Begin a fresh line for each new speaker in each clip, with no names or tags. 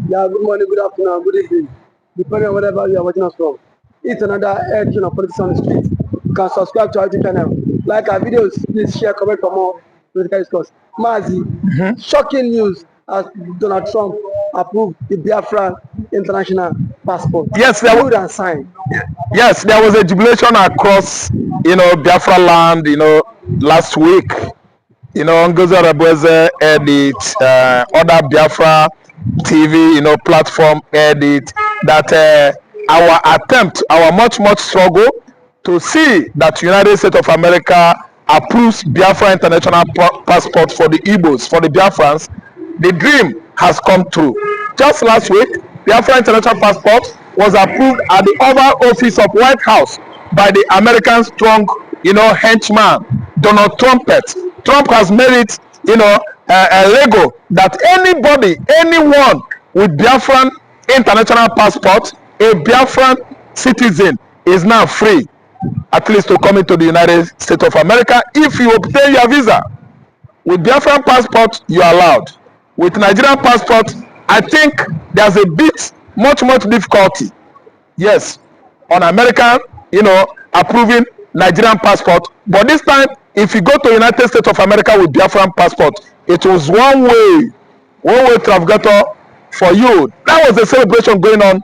Yeah, good morning, good afternoon, good evening, depending on whatever you are watching us from. It's another edition of Politics on the Street. You can subscribe to our YouTube channel, like our videos, please share, comment for more political discourse. Mazi, shocking news as Donald Trump approved the BiAFRA international passport.
Yes,
Sealed and signed.
yes, there was a jubilation across, Biafra land, last week. Ngozi Orebeze edit, other Biafra TV, platform edit that our much struggle to see that United States of America approves Biafra international passport for the Igbos, for the Biafrans, the dream has come true. Just last week, Biafra international passport was approved at the Oval Office of White House by the American strong, henchman, Donald Trumpet. Trump has made it, a Lego that anyone with Biafran international passport, a Biafran citizen, is now free, at least to come into the United States of America if you obtain your visa. With Biafran passport, you are allowed. With Nigerian passport, I think there's a bit much difficulty. Yes, on American, approving Nigerian passport. But this time, if you go to United States of America with Biafran passport, it was one way trafficator for you. That was the celebration going on,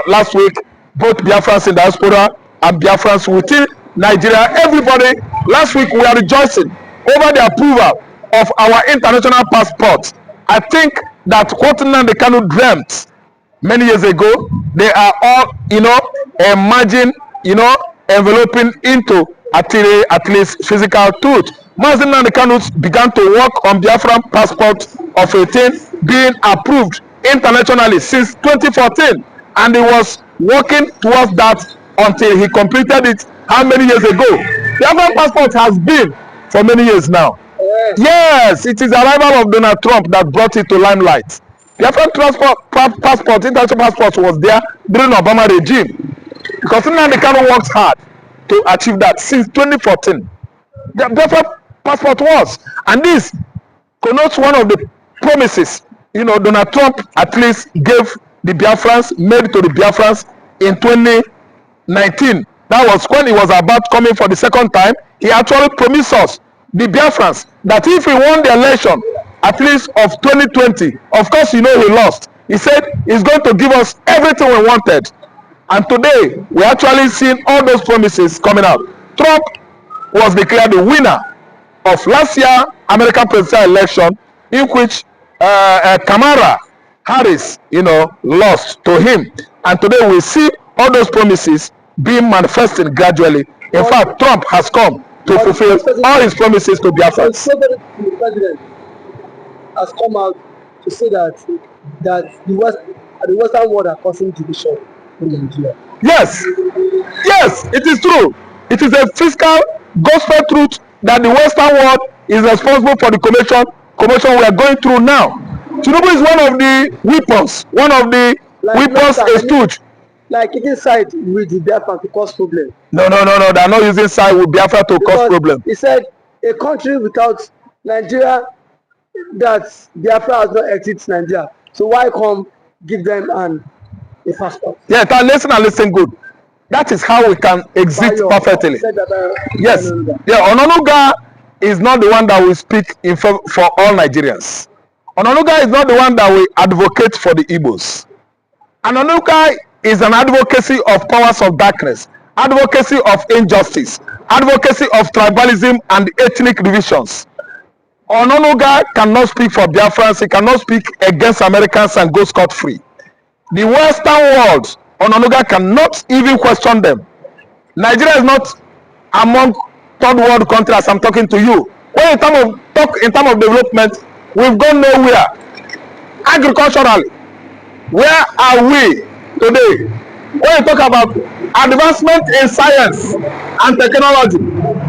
last week. Both Biafrans in diaspora and Biafrans within Nigeria. Everybody, last week we are rejoicing over the approval of our international passport. I think that what Nnamdi Kanu dreamt many years ago, they are all, emerging, enveloping into at least physical truth. Mazi Nnamdi Kanu began to work on Biafran passport of 18 being approved internationally since 2014, and he was working towards that until he completed it how many years ago? Biafran passport has been for many years now. Yes, it is the arrival of Donald Trump that brought it to limelight. Biafran passport, international passport was there during Obama regime, because Nnamdi Kanu works hard to achieve that since 2014. The Biafran passport was, and this connotes one of the promises, Donald Trump at least gave the Biafrans, made to the Biafrans in 2019. That was when he was about coming for the second time. He actually promised us, the Biafrans, that if he won the election, at least of 2020, of course, he lost. He said he's going to give us everything we wanted. And today, we're actually seeing all those promises coming out. Trump was declared the winner of last year American presidential election, in which Kamala Harris, lost to him. And today we see all those promises being manifested gradually. In fact, Trump has come to fulfill all his promises to Biafra.
The president has come out to say that the Western world are causing division in Nigeria.
Yes, it is true. It is a fiscal gospel truth that the Western world is responsible for the commotion we are going through now. Tinubu is one of the weapons, a stooge.
Like taking side with the Biafra to cause problem.
No, they are not using side with Biafra to cause problem.
He said a country without Nigeria, that Biafra has not exited Nigeria. So why come give them a passport?
Yeah, listen good. That is how we can exit perfectly. Yes. Yeah, Ononuga is not the one that will speak for all Nigerians. Ononuga is not the one that will advocate for the Igbos. Ononuga is an advocacy of powers of darkness, advocacy of injustice, advocacy of tribalism and ethnic divisions. Ononuga cannot speak for Biafrans. He cannot speak against Americans and go scot-free. The Western world, Ononuga cannot even question them. Nigeria is not among third world countries as I'm talking to you. When in terms of development, we've gone nowhere. Agriculturally, where are we today? When you talk about advancement in science and technology,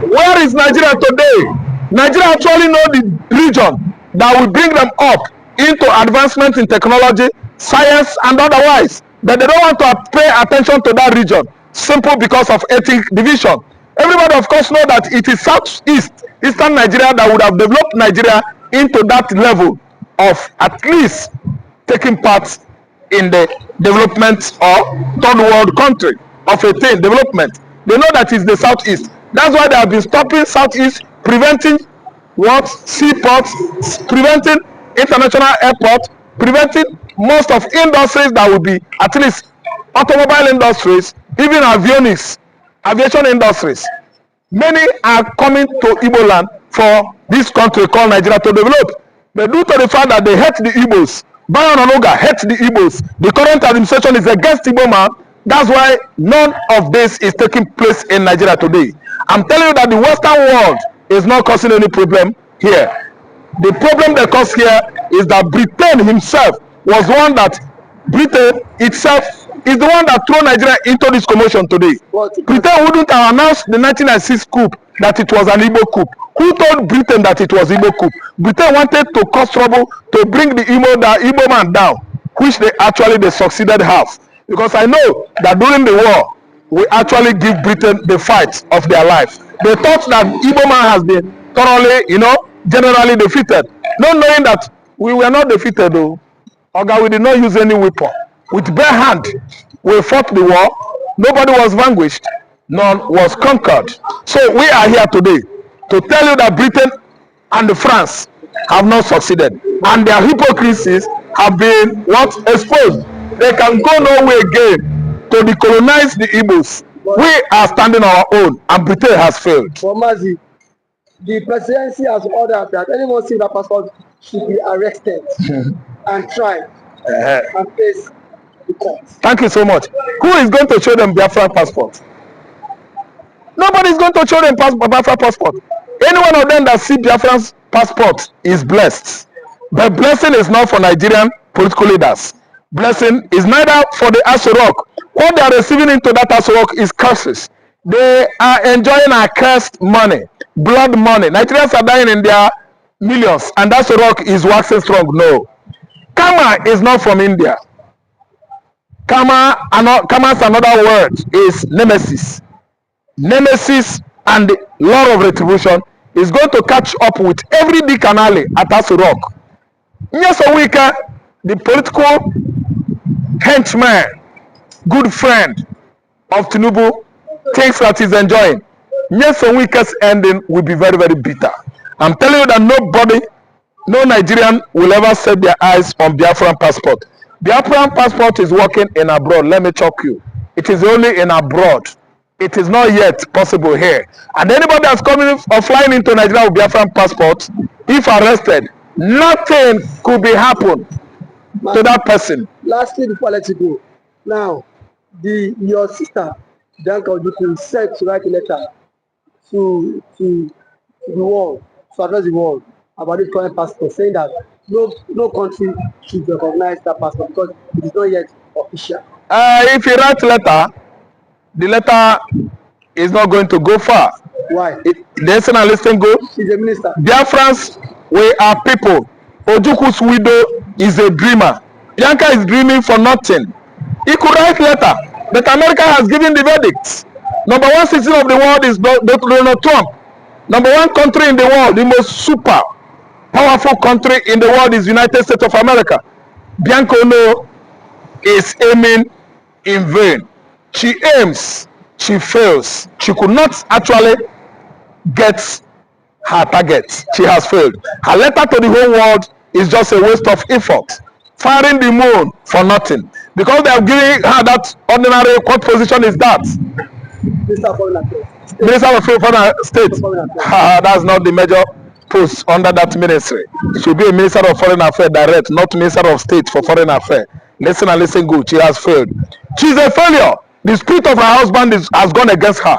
where is Nigeria today? Nigeria actually know the region that will bring them up into advancement in technology, science and otherwise, but they don't want to pay attention to that region simply because of ethnic division. Everybody of course know that it is eastern Nigeria that would have developed Nigeria into that level of at least taking part in the development or third world country of a thing, development. They know that it's the southeast. That's why they have been stopping southeast, preventing what seaports, preventing international airport, preventing most of industries that will be at least automobile industries, even aviation industries. Many are coming to Igbo land for this country called Nigeria to develop. But due to the fact that they hate the Igbos, Bayon Onoga hates the Igbos, the current administration is against Igbo man. That's why none of this is taking place in Nigeria today. I'm telling you that the Western world is not causing any problem here. The problem that caused here is that Britain himself was one that Britain itself is the one that threw Nigeria into this commotion today. Britain wouldn't have announced the 1996 coup that it was an Igbo coup. Who told Britain that it was Igbo coup? Britain wanted to cause trouble to bring the Igbo man down, which they succeeded half. Because I know that during the war, we actually give Britain the fight of their life. They thought that Igbo man has been thoroughly, generally defeated. Not knowing that we were not defeated though. Oga, we did not use any weapon. With bare hand, we fought the war. Nobody was vanquished. None was conquered. So we are here today to tell you that Britain and France have not succeeded. And their hypocrisies have been exposed. They can go nowhere again to decolonize the Igbos. We are standing our own, and Britain has failed.
For Mazi, the presidency has ordered that anyone seeing that passport should be arrested and tried and face the court.
Thank you so much. Who is going to show them Biafran passport? Nobody is going to show them Biafran passport. Any one of them that see Biafran's passport is blessed. But blessing is not for Nigerian political leaders. Blessing is neither for the Aso Rock. What they are receiving into that Aso Rock is curses. They are enjoying accursed money, blood money. Nigerians are dying in their millions, and Aso Rock is waxing strong. No. Karma is not from India. Karma's another word is nemesis. Nemesis and the law of retribution is going to catch up with every big canale at Aso Rock. Yes, Owika, the political henchman, good friend of Tinubu, thinks that he's enjoying. Yes, Owika's ending will be very, very bitter. I'm telling you that nobody, no Nigerian will ever set their eyes on Biafran passport. Biafran passport is working in abroad. Let me choke you. It is only in abroad. It is not yet possible here. And anybody that's coming or flying into Nigeria with Biafran passport, if arrested, nothing could be happen to that person.
Lastly, before I let you go, now your sister Bianca Ojukwu said to write a letter to the world, to address the world about this current passport, saying that no country should recognize that passport because it is not yet official.
If you write letter, the letter is not going to go far.
Why?
The nationalism go.
She's a minister.
Biafrans, we are people. Ojukwu's widow is a dreamer. Bianca is dreaming for nothing. He could write letter, but America has given the verdict. Number one citizen of the world is Donald Trump. Number one country in the world, the most super powerful country in the world is United States of America. Bianca Ono is aiming in vain. She aims, she fails. She could not actually get her target. She has failed. Her letter to the whole world is just a waste of effort. Firing the moon for nothing. Because they are giving her that ordinary, what position is that? Minister of Foreign State. That's not the major post under that ministry. It should be a Minister of Foreign Affairs direct, not Minister of State for Foreign Affairs. Listen and listen good. She has failed. She's a failure. The spirit of her husband has gone against her.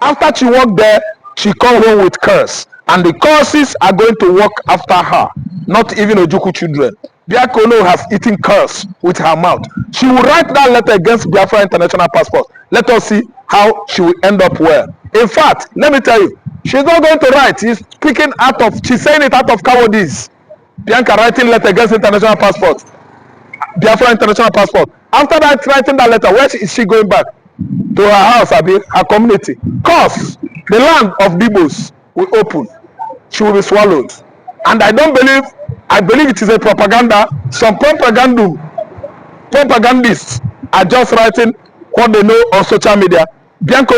After she worked there, she come home with curse. And the curses are going to work after her. Not even Ojukwu children. Bianca Ono has eaten curse with her mouth. She will write that letter against Biafra international passport. Let us see how she will end up well. In fact, let me tell you, she's not going to write. She's saying it out of cowardice. Bianca writing letter against international passport. Biafra international passport. After that, writing that letter, where is she going back? To her house, her community. Cause the land of Igbos will open. She will be swallowed. And I believe it is a propaganda, some propagandum propagandists are just writing what they know on social media. Bianca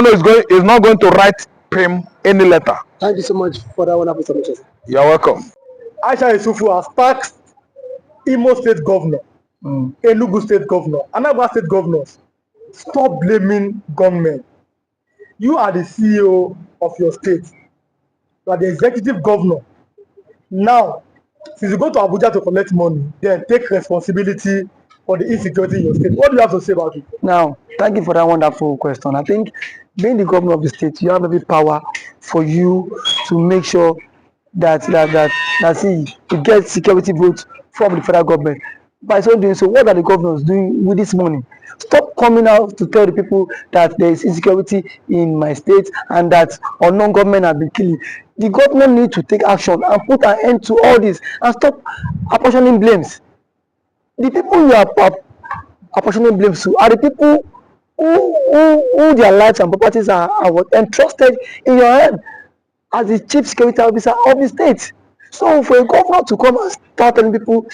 is not going to write him any letter.
Thank you so much for that wonderful submission.
You're welcome.
Aisha Yusufu has tasked Imo State Governor, Enugu State Governor, Anambra State Governors, stop blaming gunmen. You are the CEO of your state. You are the executive governor. Now, since you go to Abuja to collect money, then take responsibility for the insecurity in your state. What do you have to say about it?
Now, thank you for that wonderful question. I think being the governor of the state, you have every power for you to make sure that you get security votes from the federal government. By so doing so, what are the governors doing with this money? Stop coming out to tell the people that there is insecurity in my state and that unknown government have been killing. The government need to take action and put an end to all this and stop apportioning blames. The people you are apportioning blames to are the people who their lives and properties are entrusted in your hand as the chief security officer of the state. So for a governor to come and start telling people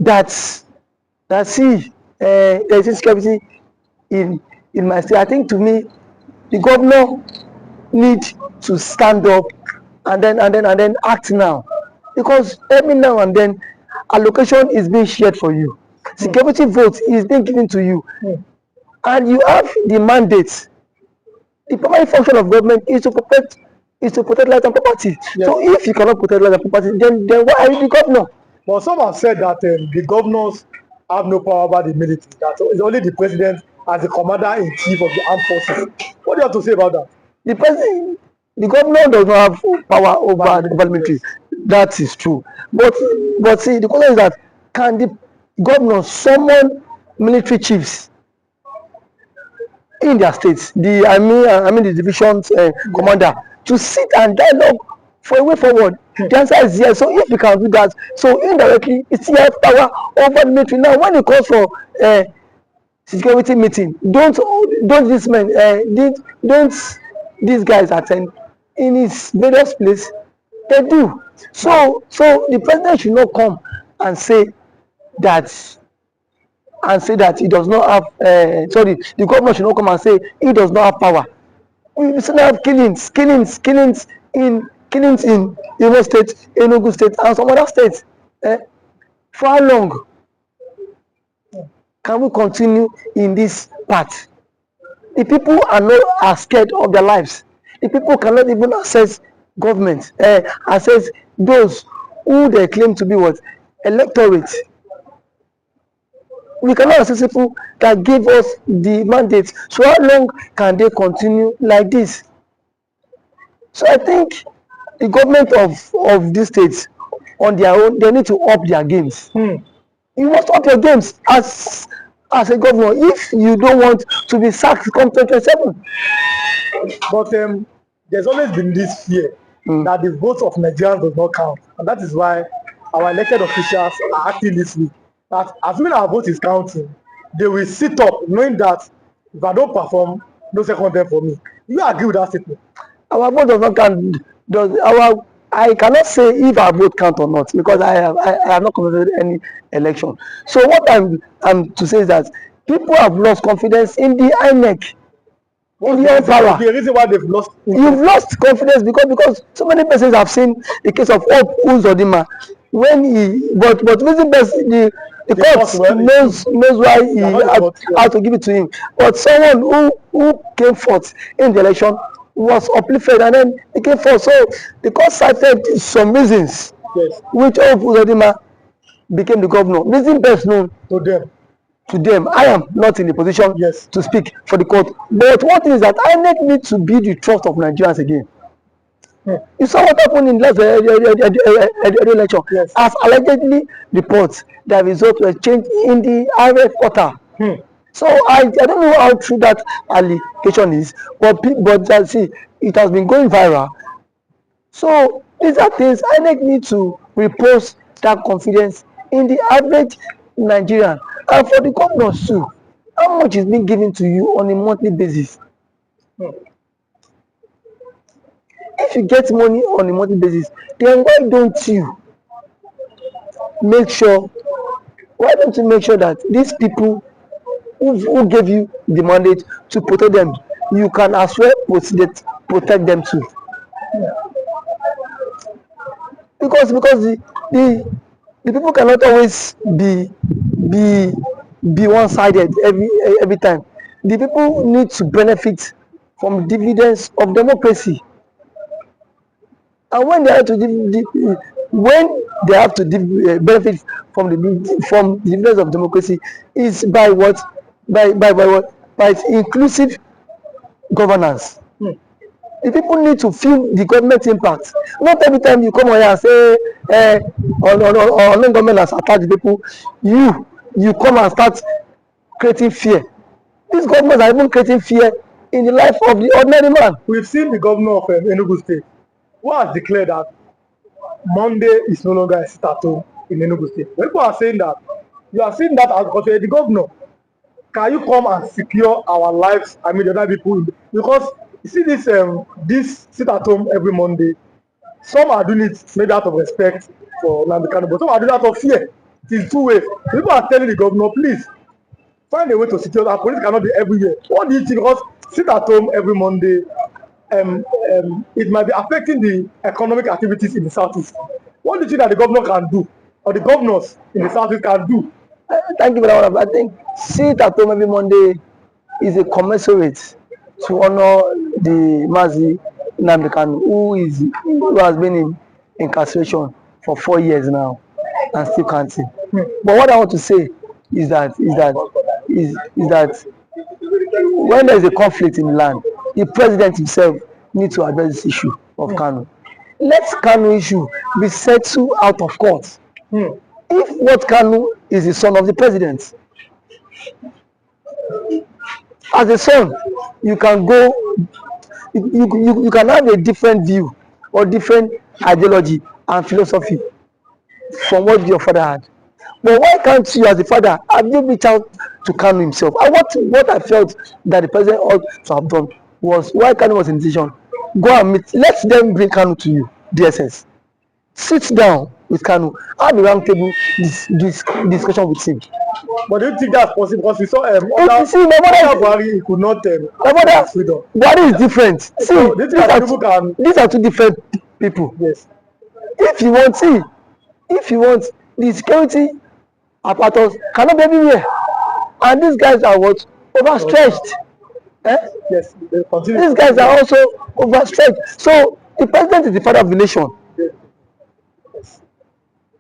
that see there is insecurity in my state, I think to me the governor need to stand up and then act now, because every now and then allocation is being shared for you, security vote is being given to you, and you have the mandate. The primary function of government is to protect life and property.
Yes.
So if you cannot protect life and property, then why are you the governor?
But some have said that the governors have no power over the military, that it's only the president as the commander-in-chief of the armed forces. What do you have to say about that?
The governor does not have power over the military. That is true. But see, the question is that can the governor summon military chiefs in their states, I mean the division's commander, to sit and dialogue for a way forward? The answer is yes. So if you can do that, so indirectly it's still have power over the military. Now when it calls for security meeting, don't this man don't these guys attend in his various place? They do. So the president should not come and say that he does not have the governor should not come and say he does not have power. We still have killings in Imo State, Enugu State, and some other states. For how long can we continue in this path? The people are scared of their lives. The people cannot even access government, access those who they claim to be what? Electorate. We cannot access people that give us the mandate. So how long can they continue like this? So I think the government of these states on their own, they need to up their games. You must up your games as a governor if you don't want to be sacked come 2027.
But there's always been this fear that the votes of Nigerians does not count, and that is why our elected officials are acting this week. That assuming our vote is counting, they will sit up knowing that if I don't perform, no second term for me. You agree with that statement?
Our vote does not count. I cannot say if our vote count or not, because I have not conducted any election. So what I'm to say is that people have lost confidence in the INEC. In the power.
The reason why they've lost.
You've lost confidence because so many persons have seen the case of Hope Uzodinma when but reason best the court knows why he had to give it to him. But someone who came forth in the election was uplifted and then he came forth. So the court cited some reasons which Hope Uzodinma became the governor. Reason best known to them. I am not in the position to speak for the court. But one thing is that INEC needs to be the trust of Nigerians again. You saw what happened in last election. As allegedly reports that results were changed in the IRF quarter. So I don't know how true that allegation is, but see, it has been going viral. So these are things INEC need to repose that confidence in the average Nigerian. And for the governors too, how much is being given to you on a monthly basis? If you get money on a monthly basis, then why don't you make sure Why don't you make sure that these people who gave you the mandate to protect them, you can as well protect them too? Because the people cannot always be be one-sided every time. The people need to benefit from dividends of democracy, and when they have to when they have to benefit from the dividends of democracy is by what, by what, by inclusive governance. The people need to feel the government impact. Not every time you come on here and say on government has attacked the people, you come and start creating fear. These governments are even creating fear in the life of the ordinary man.
We've seen the governor of Enugu State who has declared that Monday is no longer a sit-at-home in Enugu State. People are saying that you are seeing that as because you're the governor. Can you come and secure our lives? I mean, the other people, because you see this sit-at-home every Monday. Some are doing it maybe out of respect for Nnamdi Kanu, but some are doing it out of fear. It is two ways. People are telling the governor, please find a way to secure that. Police cannot be everywhere. What do you think? Because sit at home every Monday, it might be affecting the economic activities in the southeast. What do you think that the governor can do, or the governors in the southeast can do?
Thank you very much. I think sit at home every Monday is a commensurate to honor the Mazi Nnamdi Kanu, who has been in incarceration for 4 years now and still counting. But what I want to say is that when there is a conflict in the land, the president himself needs to address this issue of Kanu. Let Kanu issue be settled out of court. If what Kanu is the son of the president, as a son, you can go, you can have a different view or different ideology and philosophy from what your father had. But why can't you, as a father, have you reached out to Kanu himself? And what I felt that the president ought to have done was, why Kanu was in decision, go and meet, let them bring Kanu to you, DSS. Sit down with Kanu, have a round table discussion with him.
But do you think that's possible? Because we saw
Buhari,
he could not
freedom. Buhari is different. See,
so
these are two different people.
Yes.
If you want the security apparatus cannot be everywhere, and these guys are what, overstretched.
Yes.
These guys are also overstretched. So the president is the father of the nation.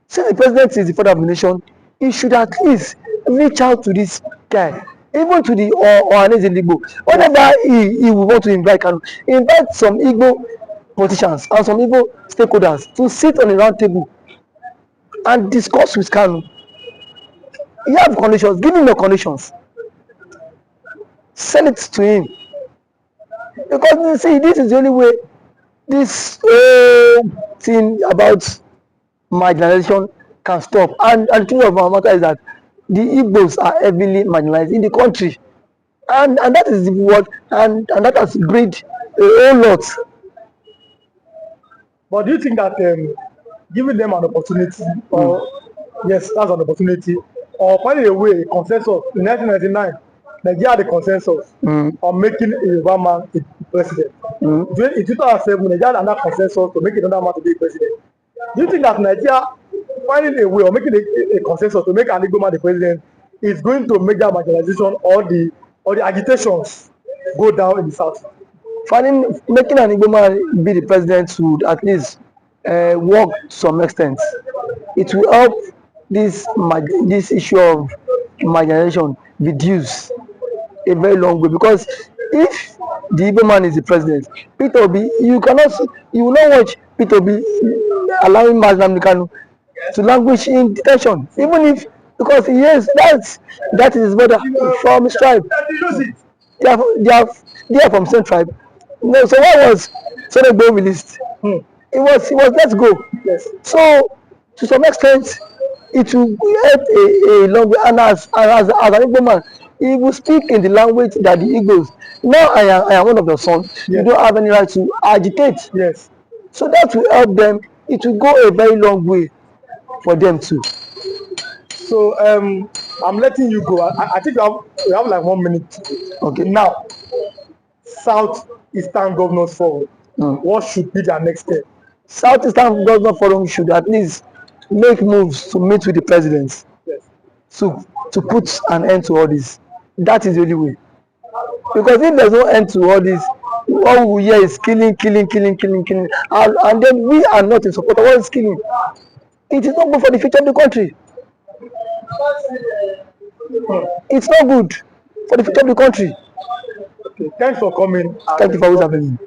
Since the president is the father of the nation, he should at least reach out to this guy, even to the Ohanes in Igbo. Whenever he will want to invite some Igbo politicians and some Igbo stakeholders to sit on a round table and discuss with Kanu. You have conditions, give him your conditions. Send it to him. Because you see, this is the only way this thing about marginalization can stop. And the truth of our matter is that the Igbos are heavily marginalized in the country. And that is what, and that has breed a whole lot.
But do you think that giving them an opportunity, or yes, that's an opportunity, or finding a way, a consensus in 1999, Nigeria had a consensus on making a Yoruba man a president. In 2007, Nigeria had another consensus to make another man to be president. Do you think that Nigeria finding a way or making a consensus to make an Igbo man the president is going to make that marginalization or the agitations go down in the south?
Making an Igbo man be the president would at least work to some extent. It will help this issue of marginalization reduce a very long way, because if the Igbo man is the president, Peter Obi, you will not watch Peter Obi allowing Nnamdi Kanu to languish in detention, even if, because yes, that is his brother from his tribe. They are from same tribe. No, so why was Tinubu released? It was let's go.
Yes.
So to some extent, it will help a long way. And as an Igbo man, he will speak in the language that the Igbos. Now I am one of the sons. Yes. You don't have any right to agitate.
Yes.
So that will help them. It will go a very long way for them too.
So I'm letting you go. I think we have like 1 minute.
Okay.
Now, South Eastern Governors Forum. What should be their next step?
Southeastern Governor Forum should at least make moves to meet with the president
Yes.
to put an end to all this. That is the only way. Because if there's no end to all this, all we hear is killing, and then we are not in support of all this killing. It is not good for the future of the country. It's not good for the future of the country.
Okay. Thanks for coming.
Thank you for having me.